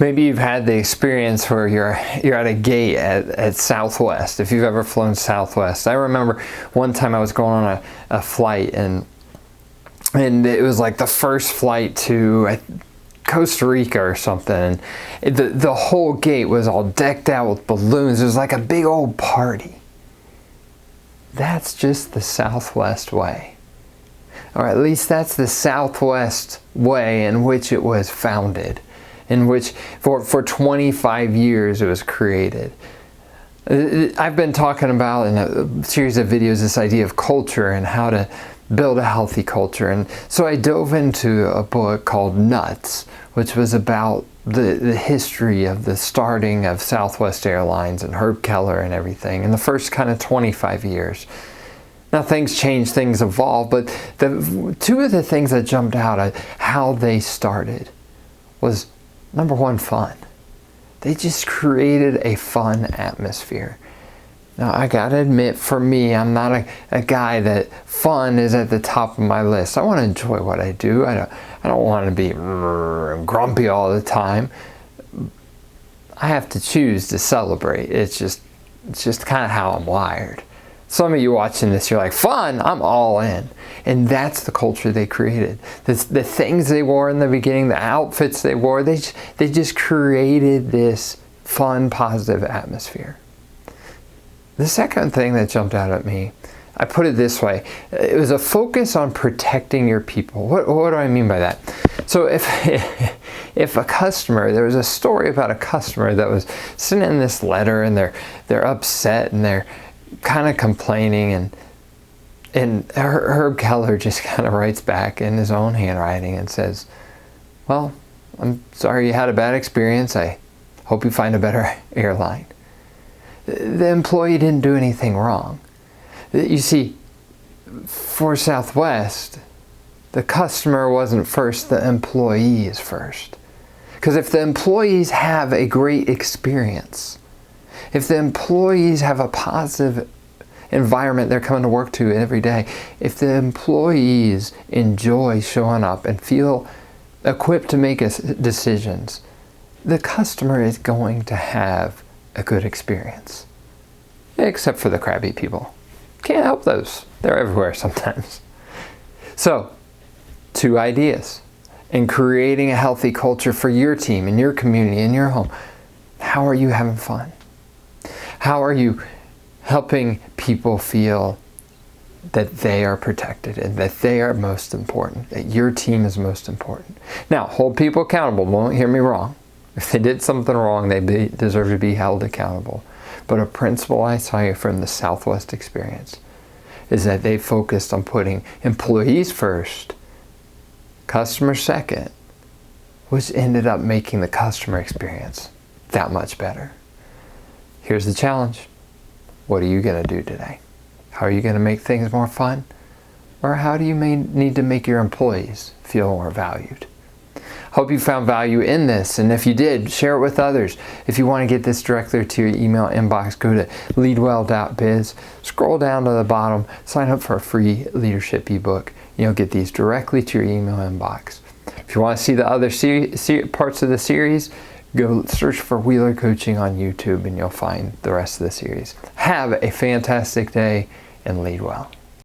Maybe you've had the experience where you're at a gate at Southwest, if you've ever flown Southwest. I remember one time I was going on a flight, and it was like the first flight to Costa Rica or something. And the whole gate was all decked out with balloons. It was like a big old party. That's just the Southwest way. Or at least that's the Southwest way in which it was founded, in which for 25 years it was created. I've been talking about in a series of videos this idea of culture and how to build a healthy culture. And so I dove into a book called Nuts, which was about the history of the starting of Southwest Airlines and Herb Keller and everything in the first kind of 25 years. Now things change, things evolve, but two of the things that jumped out at how they started was, number one, fun. They just created a fun atmosphere. Now I gotta admit, for me, I'm not a guy that fun is at the top of my list. I want to enjoy what I do. I don't want to be grumpy all the time. I have to choose to celebrate. It's just kind of how I'm wired. Some of you watching this, you're like, fun, I'm all in. And that's the culture they created. The things they wore in the beginning, the outfits they wore, they just created this fun, positive atmosphere. The second thing that jumped out at me, I put it this way, it was a focus on protecting your people. What do I mean by that? So if a customer, there was a story about a customer that was sending in this letter, and they're upset and they're kind of complaining, and Herb Keller just kind of writes back in his own handwriting and says, well, I'm sorry you had a bad experience. I hope you find a better airline. The employee didn't do anything wrong. You see, for Southwest, the customer wasn't first, the employee is first. Because if the employees have a great experience, if the employees have a positive environment they're coming to work to every day, if the employees enjoy showing up and feel equipped to make decisions, the customer is going to have a good experience. Except for the crabby people. Can't help those. They're everywhere sometimes. So, 2 ideas in creating a healthy culture for your team, in your community, in your home. How are you having fun? How are you helping people feel that they are protected and that they are most important, that your team is most important? Now, hold people accountable. Don't hear me wrong. If they did something wrong, they deserve to be held accountable. But a principle I saw from the Southwest experience is that they focused on putting employees first, customer second, which ended up making the customer experience that much better. Here's the challenge. What are you going to do today? How are you going to make things more fun? Or how do you need to make your employees feel more valued? Hope you found value in this, and if you did, share it with others. If you want to get this directly to your email inbox, go to leadwell.biz, scroll down to the bottom, sign up for a free leadership ebook. You'll get these directly to your email inbox. If you want to see the other parts of the series, go search for Wheeler Coaching on YouTube and you'll find the rest of the series. Have a fantastic day and lead well.